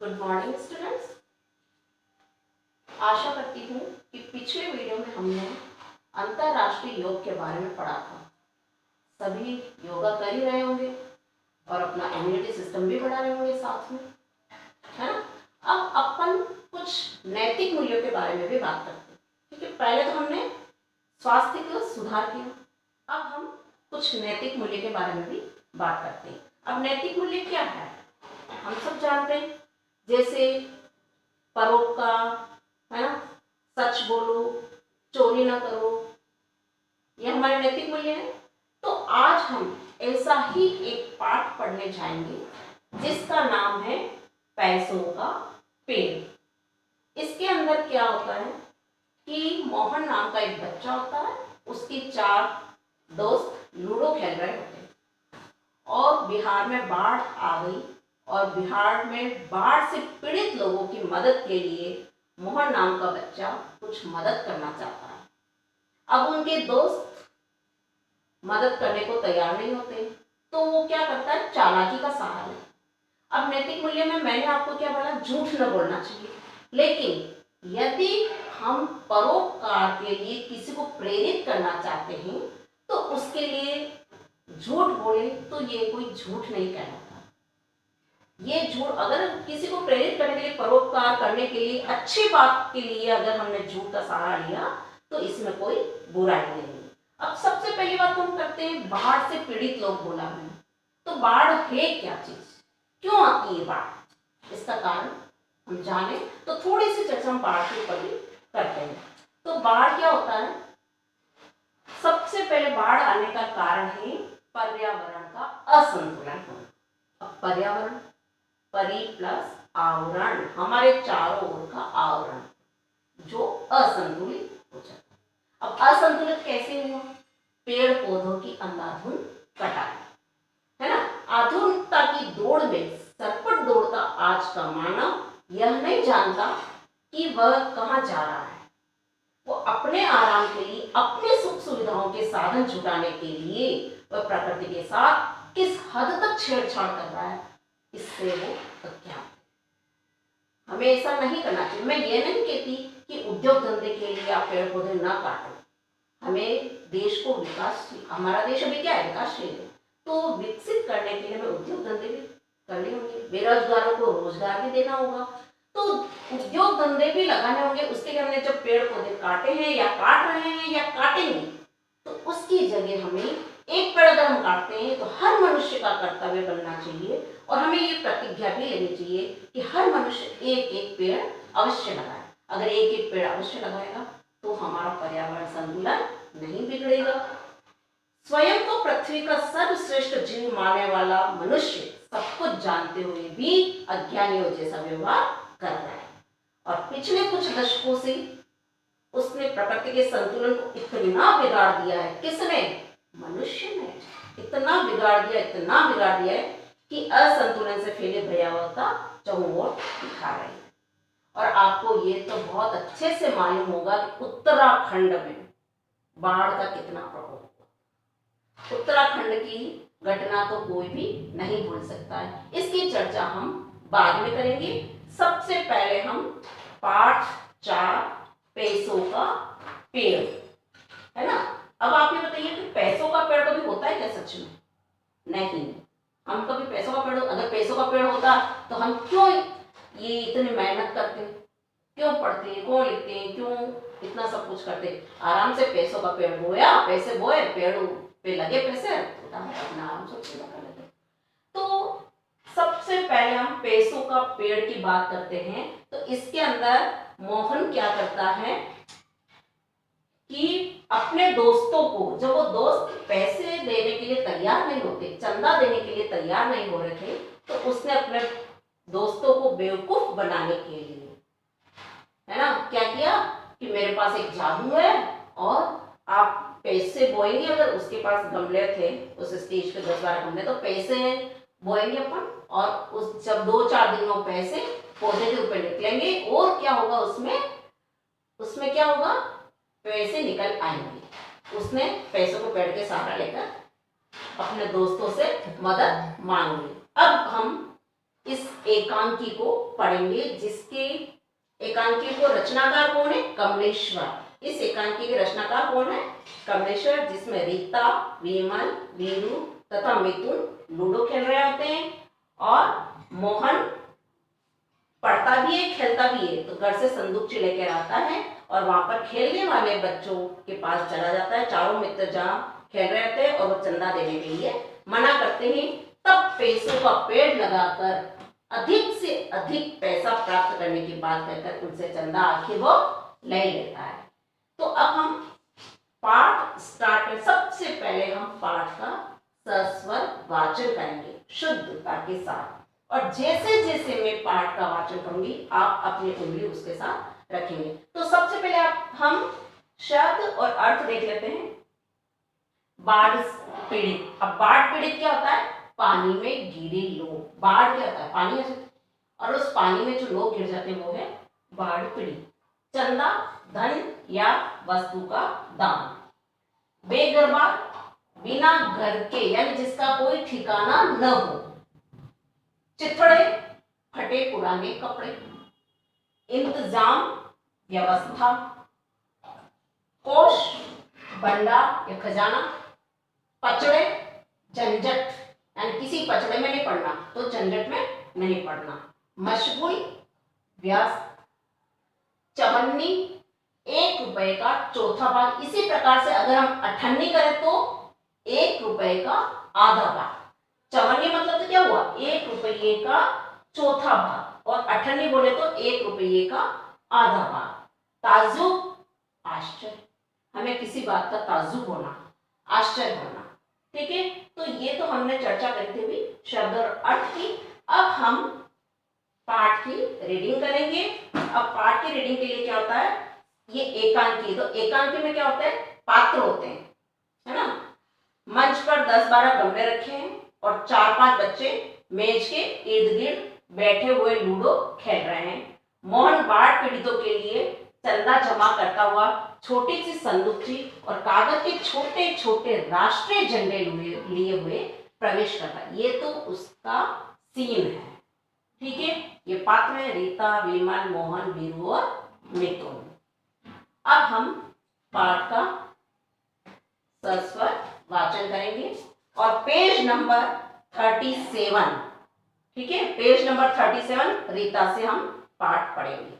Good morning students. आशा करती हूँ कि पिछले वीडियो में हमने अंतर्राष्ट्रीय योग के बारे में पढ़ा था। सभी योगा कर ही रहे होंगे और अपना इम्यूनिटी सिस्टम भी बढ़ा रहे होंगे साथ में, है ना। अब अपन कुछ नैतिक मूल्यों के बारे में भी बात करते हैं, क्योंकि पहले तो हमने स्वास्थ्य का सुधार किया, अब हम कुछ नैतिक मूल्य के बारे में भी बात करते हैं। अब नैतिक मूल्य क्या है हम सब जानते हैं, जैसे परोपकार, है ना, सच बोलो, चोरी ना करो, ये हमारे नैतिक मूल्य है। तो आज हम ऐसा ही एक पाठ पढ़ने जाएंगे जिसका नाम है पैसों का पेड़। इसके अंदर क्या होता है कि मोहन नाम का एक बच्चा होता है, उसकी 4 दोस्त लूडो खेल रहे होते हैं और बिहार में बाढ़ आ गई और बिहार में बाढ़ से पीड़ित लोगों की मदद के लिए मोहन नाम का बच्चा कुछ मदद करना चाहता है। अब उनके दोस्त मदद करने को तैयार नहीं होते, तो वो क्या करता है, चालाकी का सहारा लेता। अब नैतिक मूल्य में मैंने आपको क्या बोला, झूठ न बोलना चाहिए, लेकिन यदि हम परोपकार के लिए किसी को प्रेरित करना चाहते हैं तो उसके लिए झूठ बोले तो ये कोई झूठ नहीं कहलाता। ये झूठ, अगर किसी को प्रेरित करने के लिए, परोपकार करने के लिए, अच्छी बात के लिए अगर हमने झूठ का सहारा लिया तो इसमें कोई बुराई नहीं। अब सबसे पहली बात तो हम करते हैं, बाढ़ से पीड़ित लोग बोला है, तो बाढ़ है क्या चीज, क्यों आती है बाढ़, इसका कारण हम जाने तो थोड़ी सी चर्चा हम बाढ़ के ऊपर भी करते हैं। तो बाढ़ क्या होता है, सबसे पहले बाढ़ आने का कारण है पर्यावरण का असंतुलन होना। अब पर्यावरण, परि प्लस आवरण, हमारे चारों ओर का आवरण जो असंतुलित हो जाता है। अब असंतुलित कैसे हुआ, पेड़ पौधों की अंधाधुंध कटाई, है ना। आधुनिकता की दौड़ में सरपट दौड़ता आज का मानव यह नहीं जानता कि वह कहाँ जा रहा है। वो अपने आराम के लिए, अपने सुख सुविधाओं के साधन जुटाने के लिए वह प्रकृति के साथ किस हद तक छेड़छाड़ कर रहा है, इससे वो अज्ञात। हमें ऐसा नहीं करना चाहिए। मैं ये नहीं कहती कि उद्योग धंधे के लिए आप पेड़ पौधे ना काटो, हमें देश को विकास, हमारा देश अभी क्या है, विकासशील है, तो विकसित करने के लिए हमें उद्योग धंधे भी करने होंगे, बेरोजगारों को रोजगार भी देना होगा, तो उद्योग धंधे भी लगाने होंगे। उसके लिए हमने जब पेड़ पौधे काटे हैं या काट रहे हैं या काटेंगे, तो उसकी जगह हमें एक पेड़ अगर हम काटते हैं तो हर मनुष्य का कर्तव्य बनना चाहिए और हमें ये प्रतिज्ञा भी लेनी चाहिए कि हर मनुष्य एक एक पेड़ अवश्य लगाए। अगर एक एक पेड़ अवश्य लगाएगा तो हमारा पर्यावरण संतुलन नहीं बिगड़ेगा। स्वयं को पृथ्वी का सर्वश्रेष्ठ जीव मानने वाला मनुष्य सब कुछ जानते हुए भी अज्ञानियों जैसा व्यवहार कर रहा है और पिछले कुछ दशकों से उसने प्रकृति के संतुलन को इतना बिगाड़ दिया है। किसने, मनुष्य ने इतना बिगाड़ दिया, इतना बिगाड़ दिया है कि असंतुलन से फैले भयावहता चारों ओर दिखा रही है। और आपको ये तो बहुत अच्छे से मालूम होगा कि उत्तराखंड में बाढ़ का कितना प्रकोप हुआ। उत्तराखंड की घटना तो कोई भी नहीं भूल सकता है। इसकी चर्चा हम बाद में करेंगे। सबसे पहले हम पाठ 4 पैसों का पेड़, है ना। अब आप ये बताइए कि पैसों का पेड़ कभी होता है क्या सच में? नहीं, हम कभी पैसों का पेड़, अगर पैसों का पेड़ होता तो हम क्यों ये इतनी मेहनत करते, क्यों पढ़ते, क्यों लिखते हैं, क्यों इतना सब कुछ करते। आराम से पैसों का पेड़ बोया, पैसे बोए, पेड़ पे लगे पैसे, अपना आराम से कर लेते। तो सबसे पहले हम पैसों का पेड़ की बात करते हैं। तो इसके अंदर मोहन क्या करता है कि अपने दोस्तों को, जब वो दोस्त पैसे देने के लिए तैयार नहीं होते, चंदा देने के लिए तैयार नहीं हो रहे थे, तो उसने अपने दोस्तों को बेवकूफ बनाने के लिए, है ना, क्या किया कि मेरे पास एक जादू है और आप पैसे बोएंगे, अगर उसके पास गमले थे उस स्टेज पे 10-12 गमले, तो पैसे बोएंगे अपन और उस जब 2-4 दिन में पैसे पौधे के ऊपर निकलेंगे और क्या होगा, उसमें क्या होगा, पैसे निकल आएंगे। उसने पैसों को पेड़ के सहारा लेकर अपने दोस्तों से मदद मांग ली। अब हम इस एकांकी को पढ़ेंगे, जिसके एकांकी को रचनाकार कौन है? कमलेश्वर। इस एकांकी के रचनाकार कौन है? कमलेश्वर, जिसमें रीता, विमल, वीरू तथा मिथुन लूडो खेल रहे होते हैं और मोहन पढ़ता भी है, खेलता भी है। तो घर से संदूकची लेकर आता है और वहां पर खेलने वाले बच्चों के पास चला जाता है। चारों मित्र जहाँ खेल रहे थे और वो चंदा देने के लिए मना करते हैं। तब पैसों का पेड़ लगाकर अधिक से अधिक पैसा प्राप्त करने की बात कहकर उनसे चंदा आखिर वो ले लेता है। तो अब हम पाठ स्टार्ट करें। सबसे पहले हम पाठ का सस्वर वाचन करेंगे शुद्धता के साथ, और जैसे जैसे मैं पाठ का वाचन करूंगी आप अपनी उंगली उसके साथ रखेंगे। तो सबसे पहले हम शब्द और अर्थ देख लेते हैं। बाढ़ पीड़ित। अब बाढ़ पीड़ित क्या होता है? पानी में गिरे लोग। बाढ़ क्या होता है? पानी, और उस पानी में जो लोग गिर जाते हैं वो है बाढ़ पीड़ित। चंदा धन या वस्तु का दान। बेघरबा, बिना घर के यानी जिसका कोई ठिकाना न हो। चिथड़े, फटे पुराने कपड़े। इंतजाम, व्यवस्था। कोष, भंडार या खजाना। पचड़े, झंझट यानी किसी पचड़े में नहीं पड़ना, तो झंझट में नहीं पड़ना। मशगुल, व्यस्त। चवन्नी, 1 रुपए का चौथा भाग। इसी प्रकार से अगर हम अठन्नी करें तो 1 रुपए का आधा भाग। चवन्नी मतलब तो क्या हुआ? 1 रुपये का चौथा भाग, और अठन्नी बोले तो 1 रुपये का आधा भाग। ताज्जुब, आश्चर्य। हमें किसी बात का ताज्जुब होना, आश्चर्य होना। ठीक है, तो ये तो हमने चर्चा करी थी भी शब्द और अर्थ की। अब हम पाठ की रीडिंग करेंगे। अब पाठ की रीडिंग के लिए क्या होता है? ये एकांकी। तो एकांकी में क्या होता है? पात्र होते हैं, है ना। मंच पर 10-12 गमले रखे हैं और 4-5 बच्चे मेज के इर्द गिर्द बैठे हुए लूडो खेल रहे हैं। मोहन बाढ़ पीड़ितों के लिए चंदा जमा करता हुआ छोटी सी संदूकची और कागज के छोटे छोटे राष्ट्रीय झंडे लिए हुए प्रवेश करता है। ये तो उसका सीन है। ठीक है, ये पात्र है रीता, विमल, मोहन, वीरू और मिथुन। अब हम पाठ का सस्वर वाचन करेंगे और पेज नंबर 37, ठीक है, पेज नंबर 37 रीता से हम पाठ पढ़ेंगे।